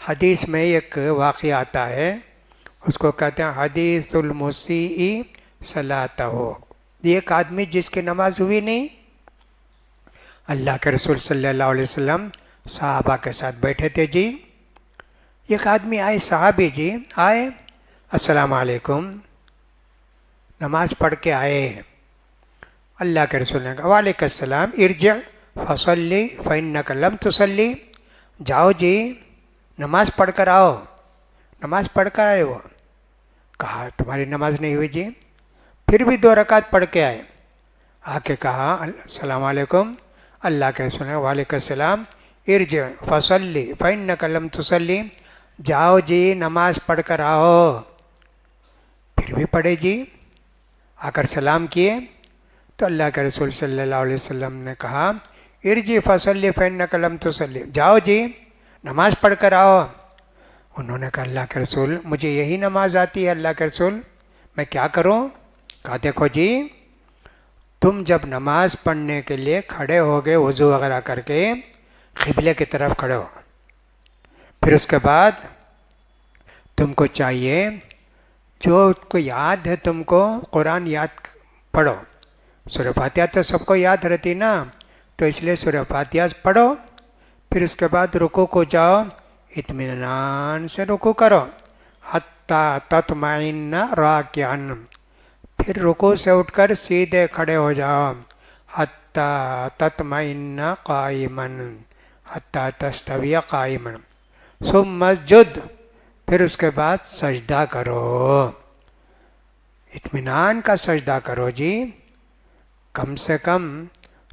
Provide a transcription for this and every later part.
حدیث میں ایک واقعہ آتا ہے، اس کو کہتے ہیں حدیث المسیء صلاتہ۔ یہ ایک آدمی جس کی نماز ہوئی نہیں، اللہ کے رسول صلی اللہ علیہ وسلم صحابہ کے ساتھ بیٹھے تھے جی، ایک آدمی آئے، صحابی جی آئے، السلام علیکم، نماز پڑھ کے آئے۔ اللہ کے رسول نے کہا وعلیکم السلام، ارجع فصلی فإنک لم تصلی، جاؤ جی نماز پڑھ کر آؤ، نماز پڑھ کر آئے وہ۔ کہا تمہاری نماز نہیں ہوئی جی، پھر بھی 2 رکعت پڑھ کے آئے، آ کے کہا السلام علیکم، اللہ کے رسول نے وعلیکم السلام، ارجع فصلی فإنک لم تصلی، جاؤ جی نماز پڑھ کر آؤ، پھر بھی پڑھے جی، آ کر سلام کیے تو اللہ کے رسول صلی اللہ علیہ وسلم نے کہا ارجع فصلی فإنک لم تصلی، جاؤ جی نماز پڑھ کر آؤ۔ انہوں نے کہا اللہ کے رسول مجھے یہی نماز آتی ہے اللہ کے رسول، میں کیا کروں؟ کہا دیکھو جی، تم جب نماز پڑھنے کے لیے کھڑے ہوگے وضو وغیرہ کر کے قبلے کی طرف کھڑے ہو، پھر اس کے بعد تم کو چاہیے جو کو یاد ہے تم کو قرآن یاد پڑھو، سورہ فاتحہ تو سب کو یاد رہتی نا، تو اس لیے سورہ فاتحہ پڑھو، پھر اس کے بعد رکوع کو جاؤ، اطمینان سے رکوع کرو، حتیٰ تطمئن راکعا، پھر رکوع سے اٹھ کر سیدھے کھڑے ہو جاؤ، حتیٰ تطمئن قائما، حتیٰ تستوی قائما، ثم اسجد، پھر اس کے بعد سجدہ کرو، اطمینان کا سجدہ کرو جی، کم سے کم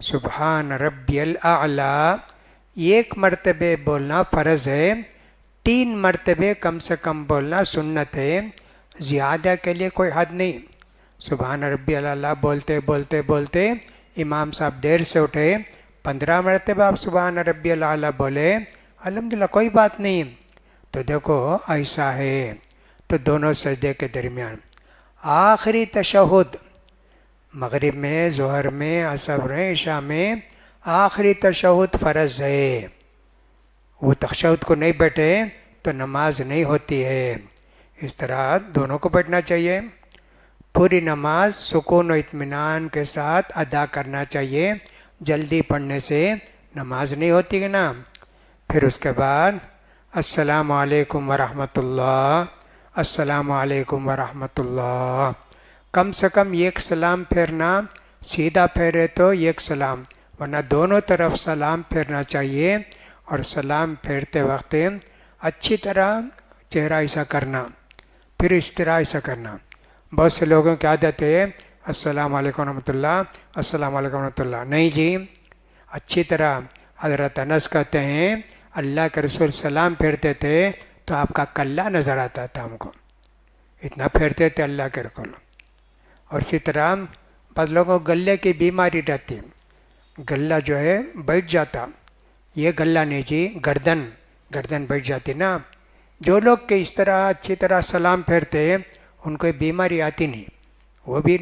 سبحان ربی الاعلی 1 مرتبہ بولنا فرض ہے، 3 مرتبہ کم سے کم بولنا سنت ہے، زیادہ کے لیے کوئی حد نہیں۔ سبحان ربی الاعلی بولتے بولتے بولتے امام صاحب دیر سے اٹھے، 15 مرتبہ آپ سبحان ربی الاعلی بولے، الحمدللہ کوئی بات نہیں۔ تو دیکھو ایسا ہے تو دونوں سجدے کے درمیان آخری تشہد، مغرب میں، ظہر میں، عصر میں، عشاء میں آخری تشہد فرض ہے، وہ تشہد کو نہیں بیٹھے تو نماز نہیں ہوتی ہے، اس طرح دونوں کو بیٹھنا چاہیے، پوری نماز سکون و اطمینان کے ساتھ ادا کرنا چاہیے، جلدی پڑھنے سے نماز نہیں ہوتی ہے نا۔ پھر اس کے بعد السلام علیکم ورحمۃ اللہ، السلام علیکم ورحمۃ اللہ، کم سے کم 1 سلام پھیرنا، سیدھا پھیرے تو 1 سلام، ورنہ دونوں طرف سلام پھیرنا چاہیے، اور سلام پھیرتے وقت اچھی طرح چہرہ ایسا کرنا، پھر اس طرح ایسا کرنا۔ بہت سے لوگوں کی عادت ہے السلام علیکم ورحمۃ اللہ، السلام علیکم ورحمۃ اللہ، نہیں جی، اچھی طرح۔ حضرت انس کہتے ہیں اللہ کے رسول سلام پھیرتے تھے تو آپ کا کلہ نظر آتا تھا ہم کو، اتنا پھیرتے تھے اللہ کے رسول۔ اور اسی طرح بعض لوگوں کو گلے کی بیماری رہتی، گلہ جو ہے بیٹھ جاتا، یہ گلہ نہیں جی، گردن بیٹھ جاتی نا۔ جو لوگ کہ اس طرح اچھی طرح سلام پھیرتے ان کو بیماری آتی نہیں، وہ بھی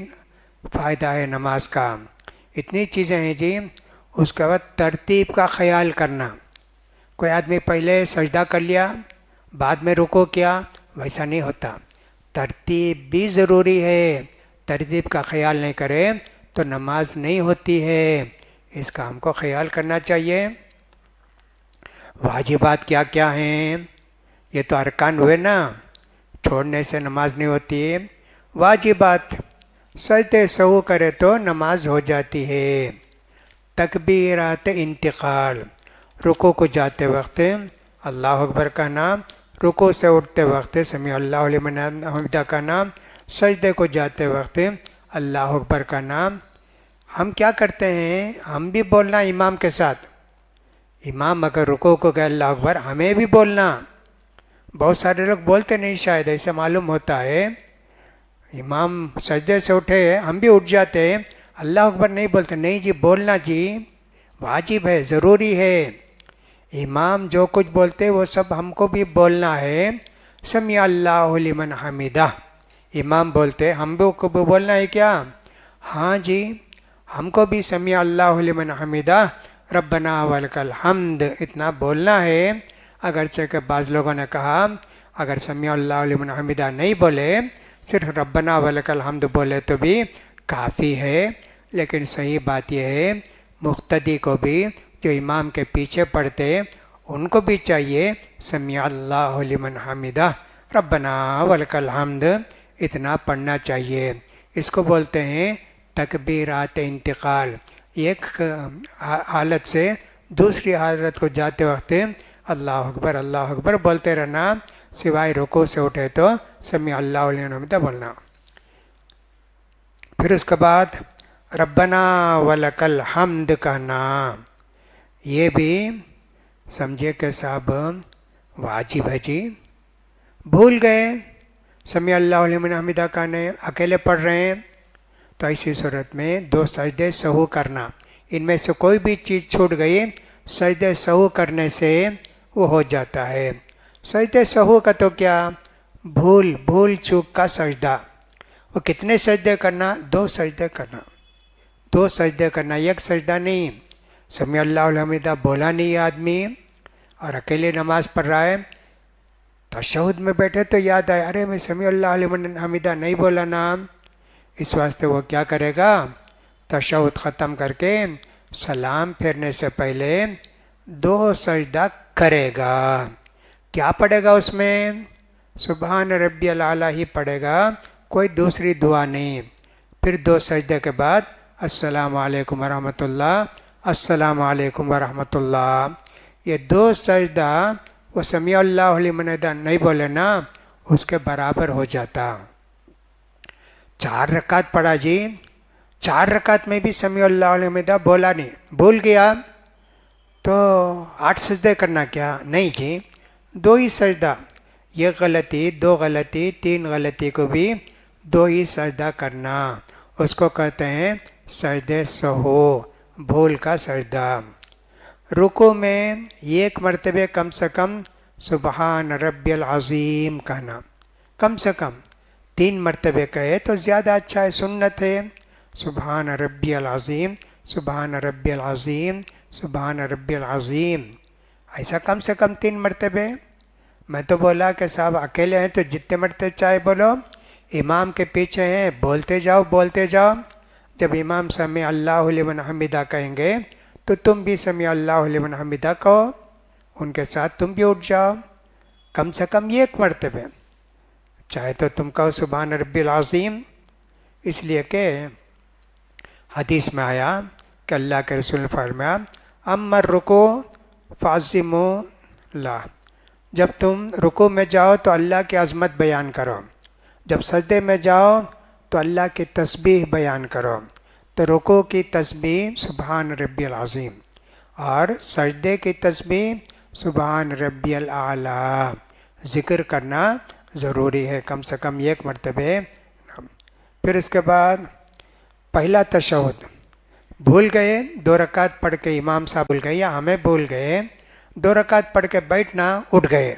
فائدہ ہے نماز کا۔ اتنی چیزیں ہیں جی۔ اس کے بعد ترتیب کا خیال کرنا، کوئی آدمی پہلے سجدہ کر لیا بعد میں رکوع کیا، ویسا نہیں ہوتا، ترتیب بھی ضروری ہے، ترتیب کا خیال نہیں کرے تو نماز نہیں ہوتی ہے، اس کا ہم کو خیال کرنا چاہیے۔ واجبات کیا کیا ہیں؟ یہ تو ارکان ہوئے نا، چھوڑنے سے نماز نہیں ہوتی ہے۔ واجبات سجدے سہو کرے تو نماز ہو جاتی ہے۔ تکبیرات انتقال، رکوع کو جاتے وقت اللہ اکبر کا نام، رکوع سے اٹھتے وقت سمیع اللہ لمن حمدہ کا نام، سجدے کو جاتے وقت اللہ اکبر کا نام۔ ہم کیا کرتے ہیں؟ ہم بھی بولنا امام کے ساتھ، امام اگر رکوع کو کہ اللہ اکبر، ہمیں بھی بولنا۔ بہت سارے لوگ بولتے نہیں، شاید ایسا معلوم ہوتا ہے، امام سجدے سے اٹھے ہم بھی اٹھ جاتے، اللہ اکبر نہیں بولتے، نہیں جی بولنا جی، واجب ہے، ضروری ہے۔ امام جو کچھ بولتے وہ سب ہم کو بھی بولنا ہے۔ سمیع اللہ لمن حمیدہ امام بولتے، ہم کو بھی بولنا ہے کیا؟ ہاں جی، ہم کو بھی سمیع اللہ لمن حمیدہ ربنا ولک الحمد اتنا بولنا ہے۔ اگرچہ کہ بعض لوگوں نے کہا اگر سمیع اللہ لمن حمیدہ نہیں بولے، صرف ربنا ولک الحمد بولے تو بھی کافی ہے، لیکن صحیح بات یہ ہے مقتدی کو بھی جو امام کے پیچھے پڑھتے ان کو بھی چاہیے سمیع اللہ لمن حمیدہ ربنا ولک الحمد اتنا پڑھنا چاہیے۔ اس کو بولتے ہیں تکبیرات انتقال، ایک حالت سے دوسری حالت کو جاتے وقت اللہ اکبر بولتے رہنا، سوائے رکوع سے اٹھے تو سمیع اللہ لمن حمیدہ بولنا۔ پھر اس کے بعد ربنا ولک الحمد کہنا، یہ بھی سمجھے کہ صاحب واجب ہے جی، بھول گئے سمیع اللہ لمن حمیدہ کہنے، اکیلے پڑھ رہے ہیں تو ایسی صورت میں 2 سجدے سہو کرنا، ان میں سے کوئی بھی چیز چھوٹ گئی سجدے سہو کرنے سے وہ ہو جاتا ہے۔ سجدے سہو کا تو کیا، بھول چوک کا سجدہ، وہ کتنے سجدے کرنا، 2 سجدے کرنا، 2 سجدے کرنا، ایک سجدہ نہیں۔ سمیع اللہ حمیدہ بولا نہیں آدمی اور اکیلے نماز پڑھ رہا ہے، تشہد میں بیٹھے تو یاد آئے ارے میں سمیع اللہ لمن حمیدہ نہیں بولا نا، اس واسطے وہ کیا کرے گا، تشہد ختم کر کے سلام پھیرنے سے پہلے 2 سجدہ کرے گا۔ کیا پڑھے گا اس میں، سبحان ربی الاعلیٰ ہی پڑھے گا، کوئی دوسری دعا نہیں۔ پھر 2 سجدے کے بعد السلام علیکم ورحمۃ اللہ، السلام علیکم ورحمۃ اللہ، یہ 2 سجدہ وہ سمیع اللہ لمن حمیدہ نہیں بولے نا اس کے برابر ہو جاتا۔ 4 رکعت پڑھا جی، 4 رکعت میں بھی سمیع اللہ لمن حمیدہ بولا نہیں، بھول گیا تو 8 سجدے کرنا کیا، نہیں جی 2 ہی سجدہ، ایک غلطی 2 غلطی 3 غلطی کو بھی 2 ہی سجدہ کرنا، اس کو کہتے ہیں سجدے سہو، بھول کا سجدہ۔ رکوع میں 1 مرتبہ کم سے کم سبحان ربی العظیم کہنا، کم سے کم 3 مرتبہ کہے تو زیادہ اچھا ہے، سنت ہے، سبحان ربی العظیم، سبحان ربی العظیم، سبحان ربی العظیم، ایسا کم سے کم 3 مرتبہ۔ میں تو بولا کہ صاحب اکیلے ہیں تو جتنے مرتبہ چاہے بولو، امام کے پیچھے ہیں بولتے جاؤ، جب امام سمیع اللہ لمن حمیدہ کہیں گے تو تم بھی سمیع اللہ لمن حمیدہ کہو، ان کے ساتھ تم بھی اٹھ جاؤ، کم سے کم 1 مرتبہ، چاہے تو تم کہو سبحان ربی العظیم، اس لیے کہ حدیث میں آیا کہ اللہ کے رسول نے فرمایا اما الرکوع فعظموا اللہ، جب تم رکوع میں جاؤ تو اللہ کی عظمت بیان کرو، جب سجدے میں جاؤ تو اللہ کی تسبیح بیان کرو، تو رکوع کی تسبیح سبحان ربی العظیم اور سجدے کی تسبیح سبحان ربی الاعلیٰ ذکر کرنا ضروری ہے، کم سے کم 1 مرتبہ۔ پھر اس کے بعد پہلا تشہد بھول گئے، 2 رکعت پڑھ کے امام صاحب بھول گئے یا ہمیں بھول گئے، 2 رکعت پڑھ کے بیٹھنا، اٹھ گئے،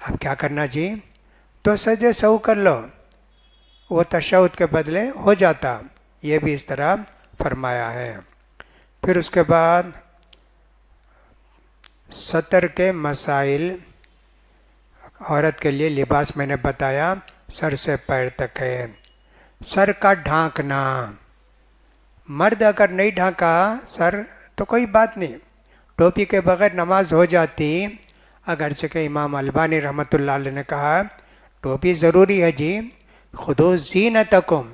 اب کیا کرنا جی، 2 سجدے سہو کر لو، وہ تشہد کے بدلے ہو جاتا، یہ بھی اس طرح فرمایا ہے۔ پھر اس کے بعد سطر کے مسائل، عورت کے لیے لباس میں نے بتایا سر سے پیر تک ہے، سر کا ڈھانکنا، مرد اگر نہیں ڈھانکا سر تو کوئی بات نہیں، ٹوپی کے بغیر نماز ہو جاتی، اگرچہ کہ امام البانی رحمۃ اللہ علیہ نے کہا ٹوپی ضروری ہے جی، خذوا زینتکم،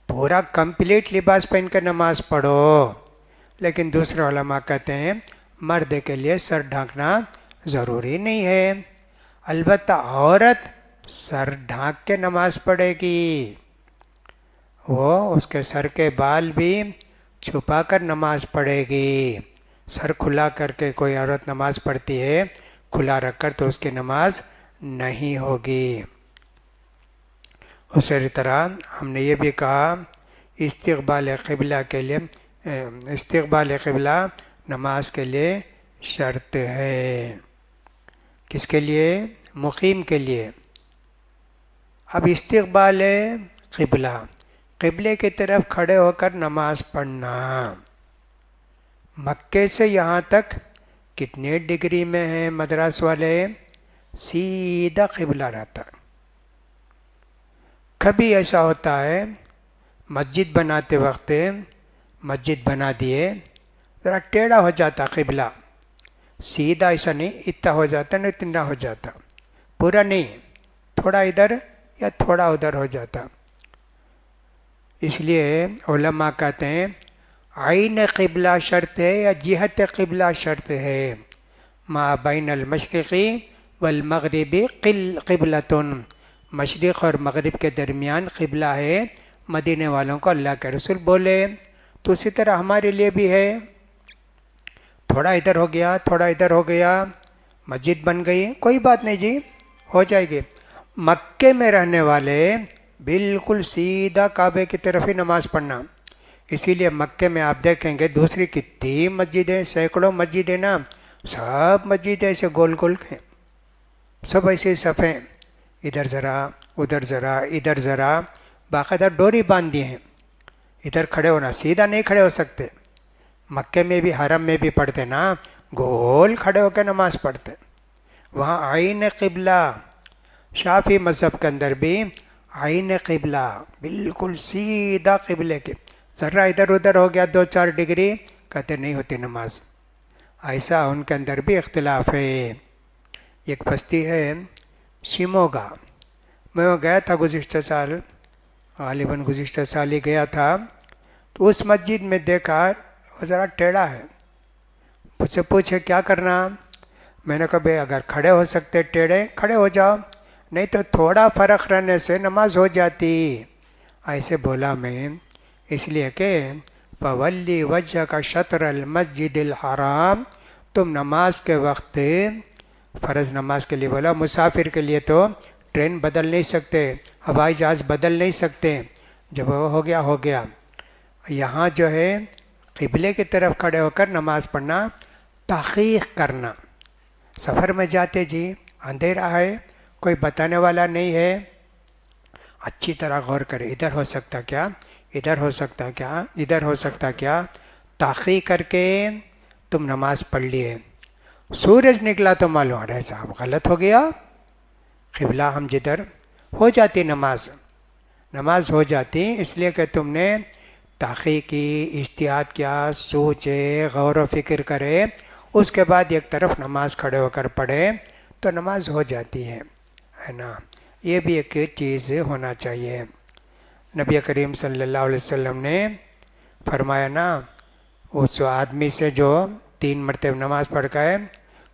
پورا کمپلیٹ لباس پہن کے نماز پڑھو، لیکن دوسرے علماء کہتے ہیں مرد کے لیے سر ڈھانکنا ضروری نہیں ہے، البتہ عورت سر ڈھانک کے نماز پڑھے گی، وہ اس کے سر کے بال بھی چھپا کر نماز پڑھے گی، سر کھلا کر کے کوئی عورت نماز پڑھتی ہے کھلا رکھ کر تو اس کی نماز نہیں ہوگی۔ اسی طرح ہم نے یہ بھی کہا استقبال قبلہ کے لیے، استقبال قبلہ نماز کے لیے شرط ہے، کس کے لیے، مقیم کے لیے۔ اب استقبال قبلہ، قبلے کی طرف کھڑے ہو کر نماز پڑھنا، مکے سے یہاں تک کتنے ڈگری میں ہیں مدراس والے؟ سیدھا قبلہ رہتا ہے۔ کبھی ایسا ہوتا ہے مسجد بناتے وقت مسجد بنا دیے، ذرا ٹیڑھا ہو جاتا قبلہ، سیدھا ایسا نہیں، اتنا ہو جاتا نہیں اتنا ہو جاتا، پورا نہیں، تھوڑا ادھر یا تھوڑا ادھر ہو جاتا۔ اس لیے علماء کہتے ہیں عین قبلہ شرط ہے یا جہت قبلہ شرط ہے؟ ما بین المشرقی والمغربی قبلۃ، مشرق اور مغرب کے درمیان قبلہ ہے مدینے والوں کو اللہ کے رسول بولے۔ تو اسی طرح ہمارے لیے بھی ہے، تھوڑا ادھر ہو گیا تھوڑا ادھر ہو گیا، مسجد بن گئی، کوئی بات نہیں جی، ہو جائے گی۔ مکے میں رہنے والے بالکل سیدھا کعبے کی طرف ہی نماز پڑھنا، اسی لیے مکے میں آپ دیکھیں گے دوسری کتنی مسجدیں، سینکڑوں مسجدیں نا، سب مسجدیں ایسے گول گول کے، سب ایسے صفیں، ادھر ذرا ادھر ذرا ادھر ذرا، باقاعدہ ڈوری باندھ دی ہیں، ادھر کھڑے ہونا، سیدھا نہیں کھڑے ہو سکتے۔ مکے میں بھی حرم میں بھی پڑھتے نا، گول کھڑے ہو کے نماز پڑھتے۔ وہاں عین قبلہ، شافعی مذہب کے اندر بھی عین قبلہ، بالکل سیدھا قبلے کے، ذرا ادھر ادھر ہو گیا 2-4 ڈگری، کہتے نہیں ہوتی نماز۔ ایسا ان کے اندر بھی اختلاف ہے۔ ایک بستی ہے شیموگا، میں وہ گیا تھا گزشتہ سال، غالباً گزشتہ سال ہی گیا تھا، تو اس مسجد میں دیکھا وہ ذرا ٹیڑھا ہے، مجھ سے پوچھے کیا کرنا؟ میں نے کہا بھائی اگر کھڑے ہو سکتے ٹیڑھے کھڑے ہو جاؤ، نہیں تو تھوڑا فرق رہنے سے نماز ہو جاتی، ایسے بولا میں۔ اس لیے کہ فولی وجہ کا شطر المسجد الحرام، تم نماز کے وقت، فرض نماز کے لیے بولا، مسافر کے لیے تو ٹرین بدل نہیں سکتے، ہوائی جہاز بدل نہیں سکتے، جب وہ ہو گیا ہو گیا۔ یہاں جو ہے قبلے کی طرف کھڑے ہو کر نماز پڑھنا، تحقیق کرنا۔ سفر میں جاتے جی، اندھیرا ہے، کوئی بتانے والا نہیں ہے، اچھی طرح غور کرے، ادھر ہو سکتا کیا، ادھر ہو سکتا کیا، ادھر ہو سکتا کیا، تحقیق کر کے تم نماز پڑھ لیے۔ سورج نکلا تو معلوم ارے صاحب غلط ہو گیا، قبلہ ہم جدھر، ہو جاتی نماز ہو جاتی، اس لیے کہ تم نے تحقیق کی، اجتہاد کیا، سوچے، غور و فکر کرے، اس کے بعد ایک طرف نماز کھڑے ہو کر پڑھے تو نماز ہو جاتی ہے نا۔ یہ بھی ایک چیز ہونا چاہیے۔ نبی کریم صلی اللہ علیہ وسلم نے فرمایا نا، اس آدمی سے جو 3 مرتبہ نماز پڑھ کے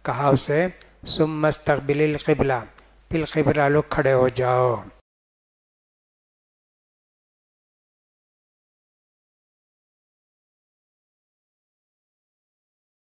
کہا اسے ثم استقبل القبلہ، بالقبلہ لوگ کھڑے ہو جاؤ۔